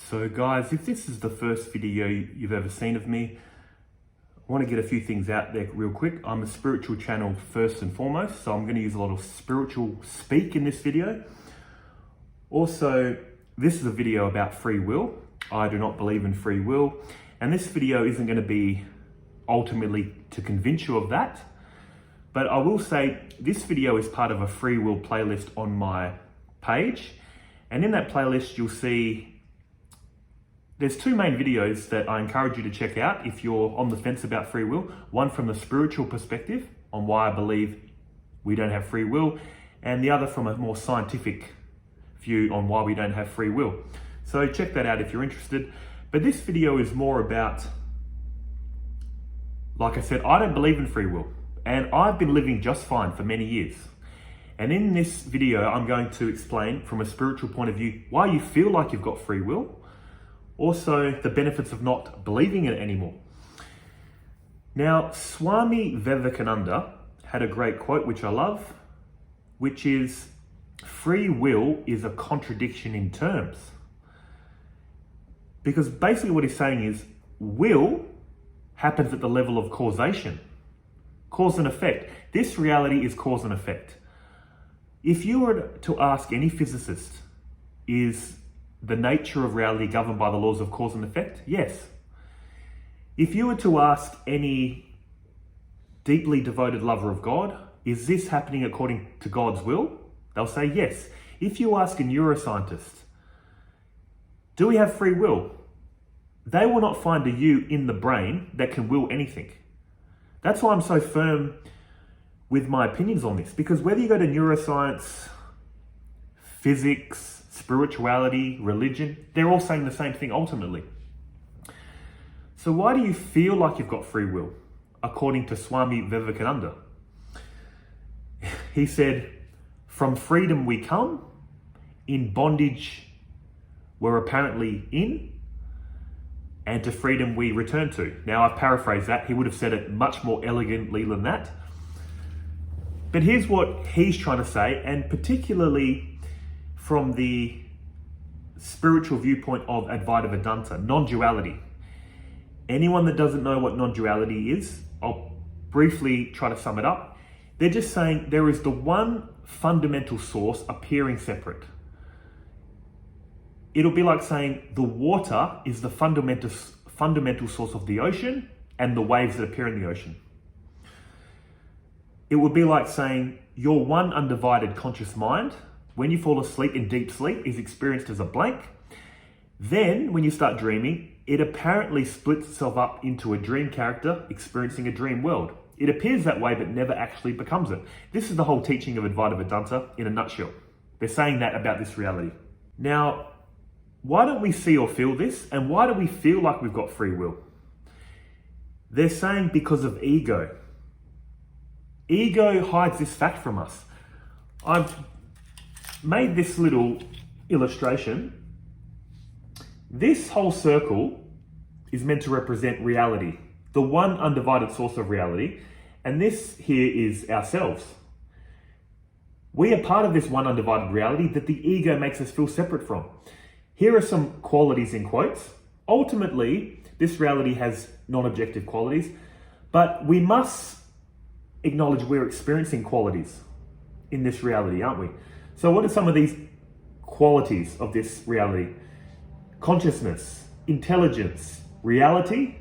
So guys, if this is the first video you've ever seen of me, I want to get a few things out there real quick. I'm a spiritual channel first and foremost, so I'm going to use a lot of spiritual speak in this video. Also, this is a video about free will. I do not believe in free will, and this video isn't going to be ultimately to convince you of that. But I will say this video is part of a free will playlist on my page. And in that playlist, you'll see there's two main videos that I encourage you to check out if you're on the fence about free will. One from the spiritual perspective on why I believe we don't have free will, and the other from a more scientific view on why we don't have free will. So check that out if you're interested. But this video is more about, like I said, I don't believe in free will, and I've been living just fine for many years. And in this video, I'm going to explain from a spiritual point of view why you feel like you've got free will. Also, the benefits of not believing in it anymore. Now, Swami Vivekananda had a great quote, which I love, which is, free will is a contradiction in terms. Because basically what he's saying is, will happens at the level of causation. Cause and effect. This reality is cause and effect. If you were to ask any physicist, is the nature of reality governed by the laws of cause and effect? Yes. If you were to ask any deeply devoted lover of God, is this happening according to God's will? They'll say yes. If you ask a neuroscientist, do we have free will? They will not find a you in the brain that can will anything. That's why I'm so firm with my opinions on this, because whether you go to neuroscience, physics, spirituality, religion, they're all saying the same thing ultimately. So why do you feel like you've got free will? According to Swami Vivekananda, he said, from freedom we come, in bondage we're apparently in, and to freedom we return to. Now I've paraphrased that. He would have said it much more elegantly than that. But here's what he's trying to say, and particularly from the spiritual viewpoint of Advaita Vedanta, non-duality. Anyone that doesn't know what non-duality is, I'll briefly try to sum it up. They're just saying there is the one fundamental source appearing separate. It'll be like saying the water is the fundamental source of the ocean and the waves that appear in the ocean. It would be like saying your one undivided conscious mind, when you fall asleep in deep sleep, is experienced as a blank. Then, when you start dreaming, it apparently splits itself up into a dream character experiencing a dream world. It appears that way, but never actually becomes it. This is the whole teaching of Advaita Vedanta in a nutshell. They're saying that about this reality. Now, why don't we see or feel this? And why do we feel like we've got free will? They're saying because of ego. Ego hides this fact from us. I've made this little illustration. This whole circle is meant to represent reality, the one undivided source of reality, and this here is ourselves. We are part of this one undivided reality that the ego makes us feel separate from. Here are some qualities in quotes. Ultimately, this reality has non-objective qualities, but we must acknowledge we're experiencing qualities in this reality, aren't we? So what are some of these qualities of this reality? Consciousness, intelligence, reality,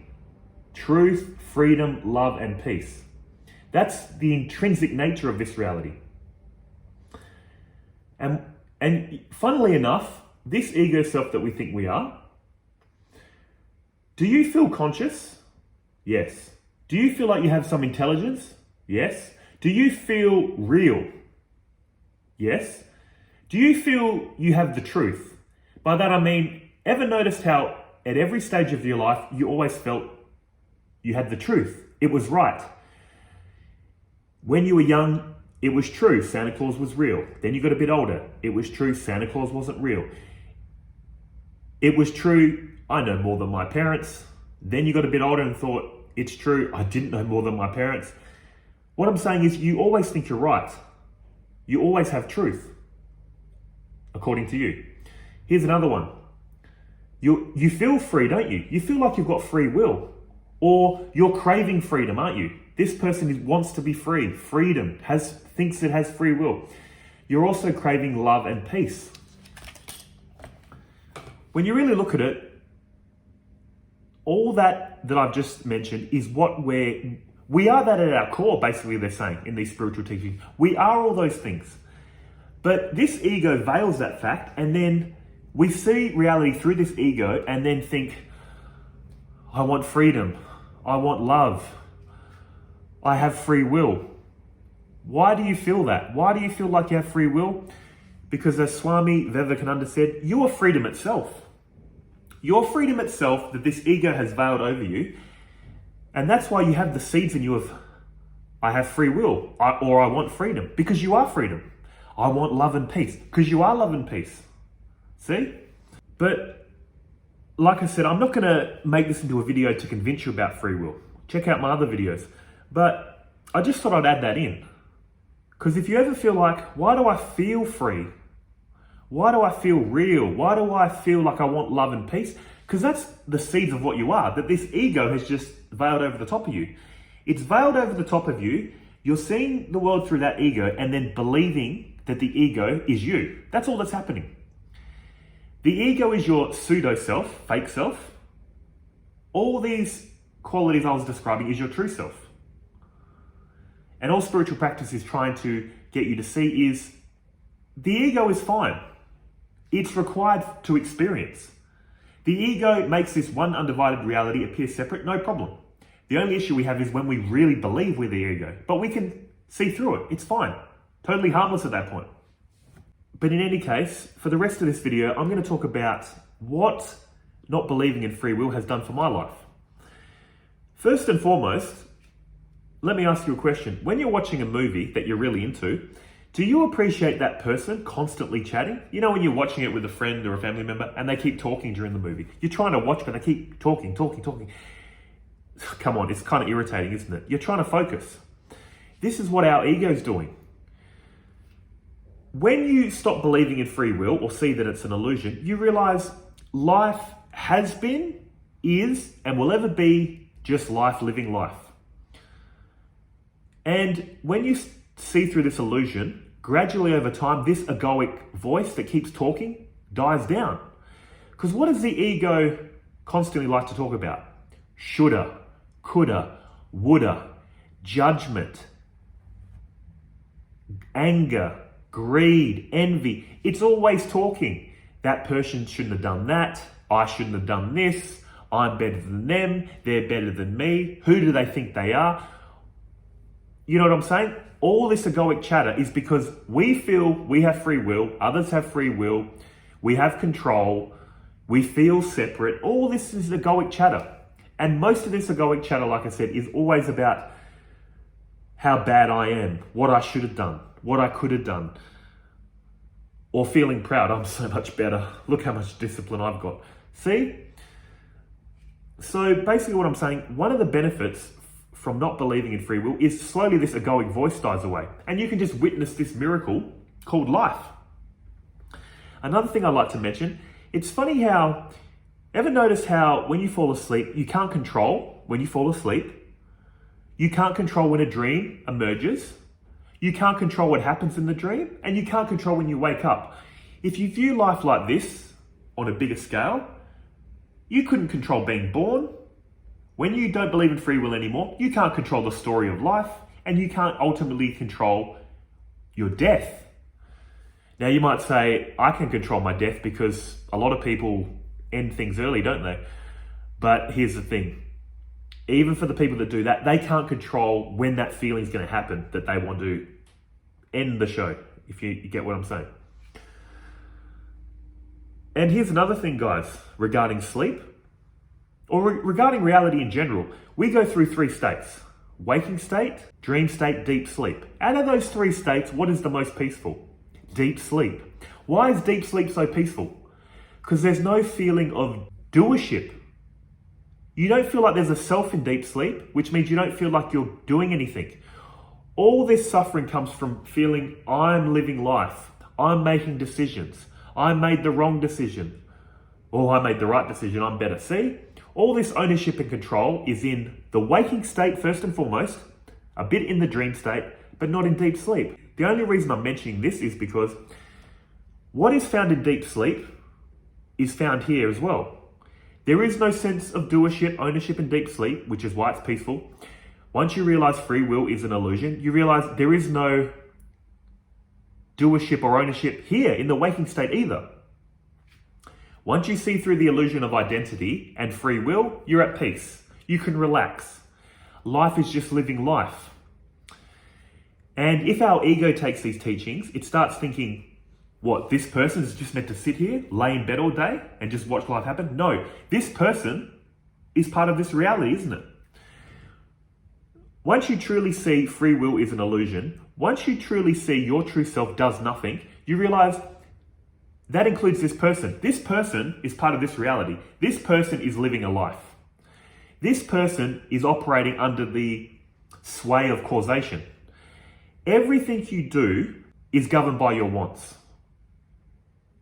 truth, freedom, love, and peace. That's the intrinsic nature of this reality. And funnily enough, this ego self that we think we are, do you feel conscious? Yes. Do you feel like you have some intelligence? Yes. Do you feel real? Yes. Do you feel you have the truth? By that I mean, ever noticed how at every stage of your life, you always felt you had the truth? It was right. When you were young, it was true, Santa Claus was real. Then you got a bit older, it was true, Santa Claus wasn't real. It was true, I know more than my parents. Then you got a bit older and thought, it's true, I didn't know more than my parents. What I'm saying is you always think you're right. You always have truth, according to you. Here's another one. You feel free, don't you? You feel like you've got free will. Or you're craving freedom, aren't you? This person wants to be free. Freedom, thinks it has free will. You're also craving love and peace. When you really look at it, all that I've just mentioned is what we are that at our core, basically, they're saying in these spiritual teachings. We are all those things. But this ego veils that fact, and then we see reality through this ego and then think, I want freedom. I want love. I have free will. Why do you feel that? Why do you feel like you have free will? Because as Swami Vivekananda said, you are freedom itself. Your freedom itself that this ego has veiled over you. And that's why you have the seeds in you of, I have free will, or I want freedom, because you are freedom. I want love and peace, because you are love and peace. See? But like I said, I'm not going to make this into a video to convince you about free will. Check out my other videos. But I just thought I'd add that in. Because if you ever feel like, why do I feel free? Why do I feel real? Why do I feel like I want love and peace? Because that's the seeds of what you are, that this ego has just veiled over the top of you. It's veiled over the top of you. You're seeing the world through that ego and then believing that the ego is you. That's all that's happening. The ego is your pseudo self, fake self. All these qualities I was describing is your true self. And all spiritual practice is trying to get you to see is the ego is fine. It's required to experience. The ego makes this one undivided reality appear separate, no problem. The only issue we have is when we really believe we're the ego, but we can see through it. It's fine. Totally harmless at that point. But in any case, for the rest of this video, I'm going to talk about what not believing in free will has done for my life. First and foremost, let me ask you a question. When you're watching a movie that you're really into, do you appreciate that person constantly chatting? You know when you're watching it with a friend or a family member and they keep talking during the movie. You're trying to watch, but they keep talking. Come on, it's kind of irritating, isn't it? You're trying to focus. This is what our ego's doing. When you stop believing in free will or see that it's an illusion, you realize life has been, is, and will ever be just life living life. And when you see through this illusion, gradually over time, this egoic voice that keeps talking dies down. Because what does the ego constantly like to talk about? Shoulda, coulda, woulda, judgment, anger, greed, envy. It's always talking. That person shouldn't have done that. I shouldn't have done this. I'm better than them. They're better than me. Who do they think they are? You know what I'm saying? All this egoic chatter is because we feel we have free will, others have free will, we have control, we feel separate. All this is egoic chatter. And most of this egoic chatter, like I said, is always about how bad I am, what I should have done, what I could have done, or feeling proud. I'm so much better. Look how much discipline I've got. See? So basically what I'm saying, one of the benefits from not believing in free will is slowly this egoic voice dies away. And you can just witness this miracle called life. Another thing I'd like to mention, it's funny how, ever notice how when you fall asleep, you can't control when you fall asleep. You can't control when a dream emerges. You can't control what happens in the dream, and you can't control when you wake up. If you view life like this, on a bigger scale, you couldn't control being born. When you don't believe in free will anymore, you can't control the story of life, and you can't ultimately control your death. Now you might say, I can control my death because a lot of people end things early, don't they? But here's the thing. Even for the people that do that, they can't control when that feeling's going to happen, that they want to end the show, if you get what I'm saying. And here's another thing, guys, regarding sleep, or regarding reality in general. We go through 3 states: waking state, dream state, deep sleep. Out of those 3 states, what is the most peaceful? Deep sleep. Why is deep sleep so peaceful? Because there's no feeling of doership. You don't feel like there's a self in deep sleep, which means you don't feel like you're doing anything. All this suffering comes from feeling I'm living life. I'm making decisions. I made the wrong decision. Oh, I made the right decision, I'm better. See, all this ownership and control is in the waking state first and foremost, a bit in the dream state, but not in deep sleep. The only reason I'm mentioning this is because what is found in deep sleep is found here as well. There is no sense of doership, ownership in deep sleep, which is why it's peaceful. Once you realize free will is an illusion, you realize there is no doership or ownership here in the waking state either. Once you see through the illusion of identity and free will, you're at peace. You can relax. Life is just living life. And if our ego takes these teachings, it starts thinking, what, this person is just meant to sit here, lay in bed all day and just watch life happen? No, this person is part of this reality, isn't it? Once you truly see free will is an illusion, once you truly see your true self does nothing, you realize that includes this person. This person is part of this reality. This person is living a life. This person is operating under the sway of causation. Everything you do is governed by your wants.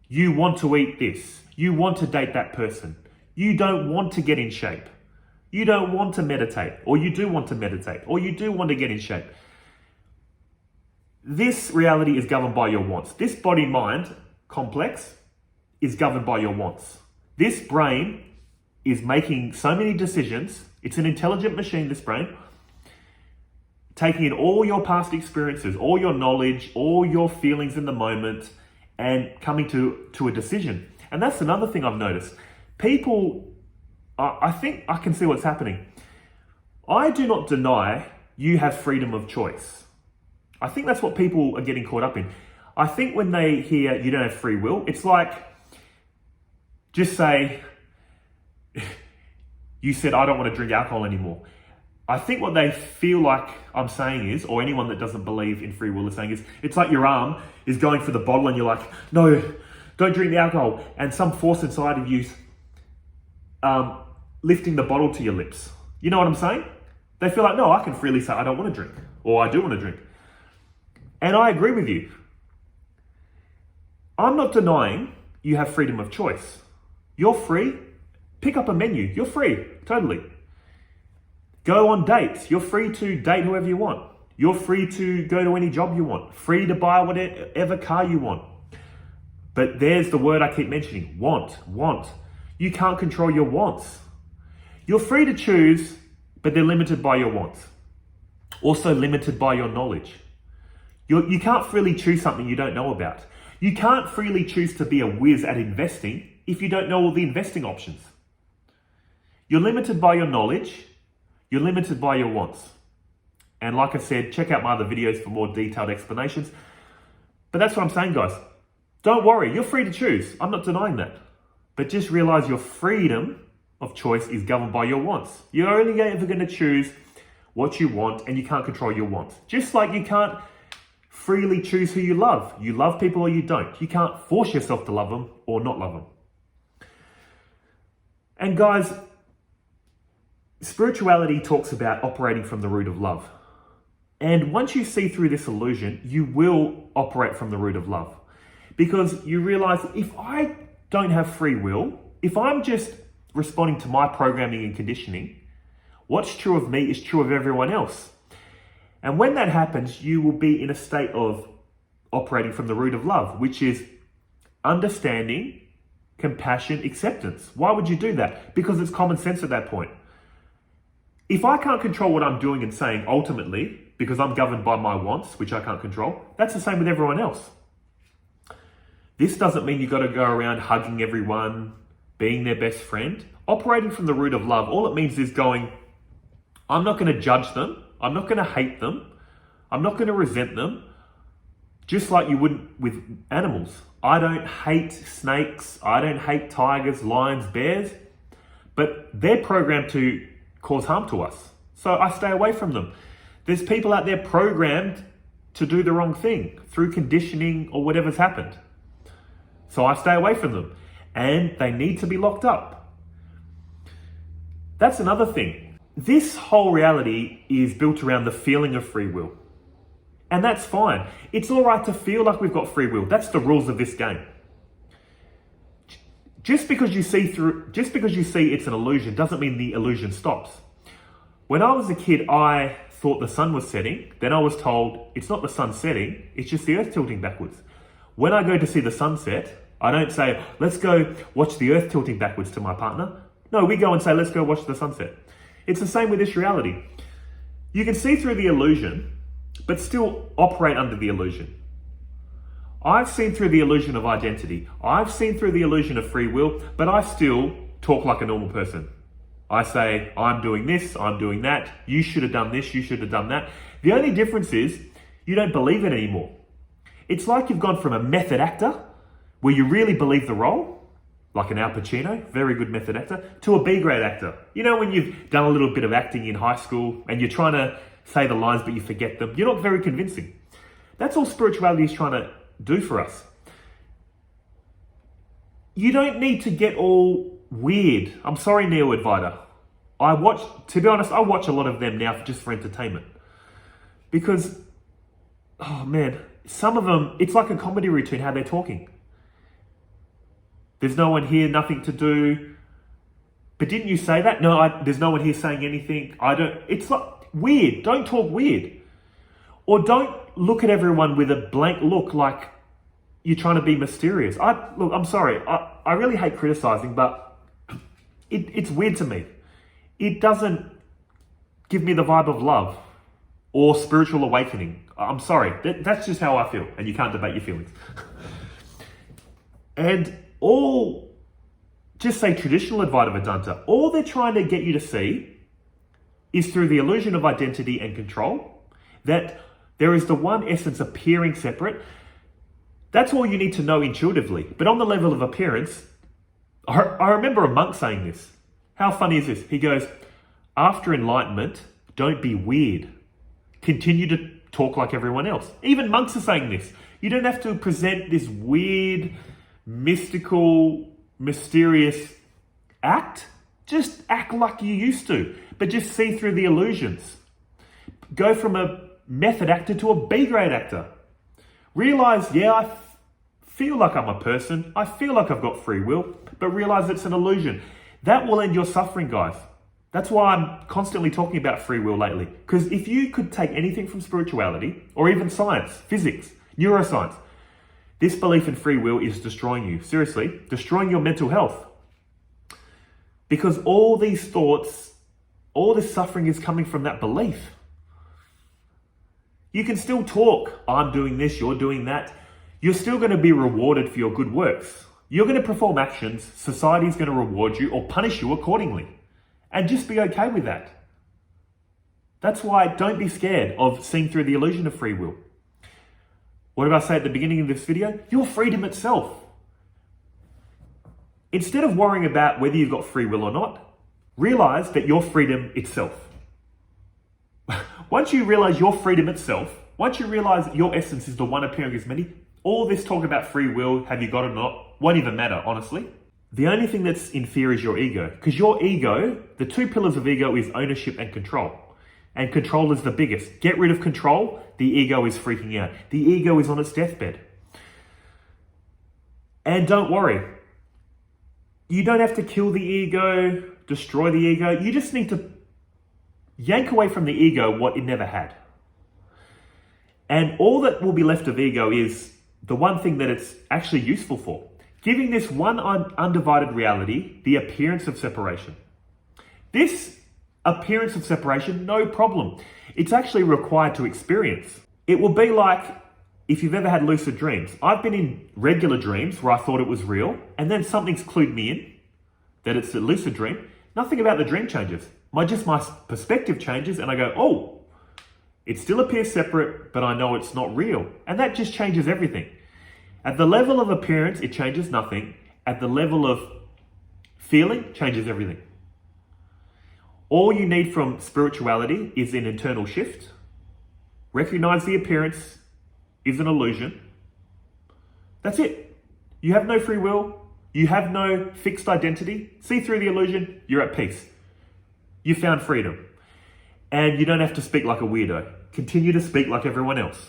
You want to eat this. You want to date that person. You don't want to get in shape. You don't want to meditate, or you do want to meditate, or you do want to get in shape. This reality is governed by your wants. This body-mind complex is governed by your wants. This brain is making so many decisions. It's an intelligent machine, this brain, taking in all your past experiences, all your knowledge, all your feelings in the moment, and coming to a decision. And that's another thing I've noticed. People, I think I can see what's happening. I do not deny you have freedom of choice. I think that's what people are getting caught up in. I think when they hear you don't have free will, it's like, just say, you said, I don't want to drink alcohol anymore. I think what they feel like I'm saying is, or anyone that doesn't believe in free will is saying is, it's like your arm is going for the bottle and you're like, no, don't drink the alcohol. And some force inside of you lifting the bottle to your lips. You know what I'm saying? They feel like, no, I can freely say I don't want to drink, or I do want to drink. And I agree with you. I'm not denying you have freedom of choice. You're free. Pick up a menu. You're free, totally. Go on dates. You're free to date whoever you want. You're free to go to any job you want. Free to buy whatever car you want. But there's the word I keep mentioning, want. You can't control your wants. You're free to choose, but they're limited by your wants. Also limited by your knowledge. You can't freely choose something you don't know about. You can't freely choose to be a whiz at investing if you don't know all the investing options. You're limited by your knowledge. You're limited by your wants. And like I said, check out my other videos for more detailed explanations. But that's what I'm saying, guys. Don't worry, you're free to choose. I'm not denying that. But just realize your freedom of choice is governed by your wants. You're only ever going to choose what you want, and you can't control your wants. Just like you can't freely choose who you love. You love people or you don't. You can't force yourself to love them or not love them. And guys, spirituality talks about operating from the root of love. And once you see through this illusion, you will operate from the root of love. Because you realize, if I don't have free will, if I'm just responding to my programming and conditioning, what's true of me is true of everyone else. And when that happens, you will be in a state of operating from the root of love, which is understanding, compassion, acceptance. Why would you do that? Because it's common sense at that point. If I can't control what I'm doing and saying ultimately, because I'm governed by my wants, which I can't control, that's the same with everyone else. This doesn't mean you've got to go around hugging everyone, being their best friend. Operating from the root of love, all it means is going, I'm not going to judge them. I'm not going to hate them. I'm not going to resent them. Just like you wouldn't with animals. I don't hate snakes. I don't hate tigers, lions, bears. But they're programmed to cause harm to us. So I stay away from them. There's people out there programmed to do the wrong thing through conditioning or whatever's happened. So I stay away from them. And they need to be locked up. That's another thing. This whole reality is built around the feeling of free will. And that's fine. It's all right to feel like we've got free will. That's the rules of this game. Just because you see it's an illusion doesn't mean the illusion stops. When I was a kid, I thought the sun was setting. Then I was told it's not the sun setting, it's just the earth tilting backwards. When I go to see the sunset, I don't say, let's go watch the earth tilting backwards to my partner. No, we go and say, let's go watch the sunset. It's the same with this reality. You can see through the illusion, but still operate under the illusion. I've seen through the illusion of identity. I've seen through the illusion of free will, but I still talk like a normal person. I say, I'm doing this, I'm doing that. You should have done this, you should have done that. The only difference is you don't believe it anymore. It's like you've gone from a method actor, where you really believe the role, like an Al Pacino, very good method actor, to a B-grade actor. You know when you've done a little bit of acting in high school and you're trying to say the lines but you forget them? You're not very convincing. That's all spirituality is trying to do for us. You don't need to get all weird. I'm sorry, Neo Advaita. To be honest, I watch a lot of them now just for entertainment. Because, oh man, some of them, it's like a comedy routine, how they're talking. There's no one here, nothing to do. But didn't you say that? No, there's no one here saying anything. It's like weird. Don't talk weird. Or don't look at everyone with a blank look like you're trying to be mysterious. Look, I'm sorry. I really hate criticizing, but it's weird to me. It doesn't give me the vibe of love or spiritual awakening. I'm sorry. That's just how I feel. And you can't debate your feelings. And just say traditional Advaita Vedanta, all they're trying to get you to see is through the illusion of identity and control, that there is the one essence appearing separate. That's all you need to know intuitively. But on the level of appearance, I remember a monk saying this. How funny is this? He goes, after enlightenment, don't be weird. Continue to talk like everyone else. Even monks are saying this. You don't have to present this weird, mystical, mysterious act. Just act like you used to, but just see through the illusions. Go from a method actor to a B-grade actor. Realize, I feel like I'm a person. I feel like I've got free will, but realize it's an illusion. That will end your suffering, guys. That's why I'm constantly talking about free will lately. Because if you could take anything from spirituality, or even science, physics, neuroscience, this belief in free will is destroying you. Seriously, destroying your mental health. Because all these thoughts, all this suffering is coming from that belief. You can still talk, I'm doing this, you're doing that. You're still going to be rewarded for your good works. You're going to perform actions, society's going to reward you or punish you accordingly. And just be okay with that. That's why don't be scared of seeing through the illusion of free will. What did I say at the beginning of this video? Your freedom itself. Instead of worrying about whether you've got free will or not, realize that your freedom itself. Once you realize your freedom itself, once you realize your essence is the one appearing as many, all this talk about free will, have you got it or not, won't even matter, honestly. The only thing that's in fear is your ego. Because your ego, the two pillars of ego is ownership and control. And control is the biggest. Get rid of control, the ego is freaking out. The ego is on its deathbed. And don't worry. You don't have to kill the ego, destroy the ego. You just need to yank away from the ego what it never had. And all that will be left of ego is the one thing that it's actually useful for. Giving this one undivided reality the appearance of separation. This appearance of separation, no problem. It's actually required to experience. It will be like if you've ever had lucid dreams. I've been in regular dreams where I thought it was real, and then something's clued me in that it's a lucid dream. Nothing about the dream changes. My perspective changes, and I go, oh, it still appears separate, but I know it's not real. And that just changes everything. At the level of appearance, it changes nothing. At the level of feeling, changes everything. All you need from spirituality is an internal shift. Recognize the appearance is an illusion. That's it. You have no free will. You have no fixed identity. See through the illusion, you're at peace. You found freedom. And you don't have to speak like a weirdo. Continue to speak like everyone else.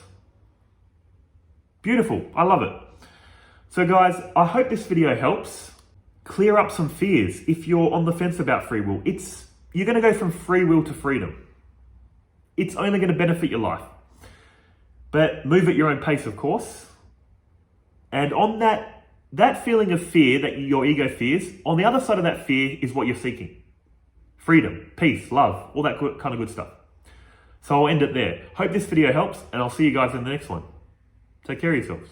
Beautiful. I love it. So guys, I hope this video helps. clear up some fears. If you're on the fence about free will, you're going to go from free will to freedom. It's only going to benefit your life. But move at your own pace, of course. And on that feeling of fear that your ego fears, on the other side of that fear is what you're seeking. Freedom, peace, love, all that kind of good stuff. So I'll end it there. Hope this video helps, and I'll see you guys in the next one. Take care of yourselves.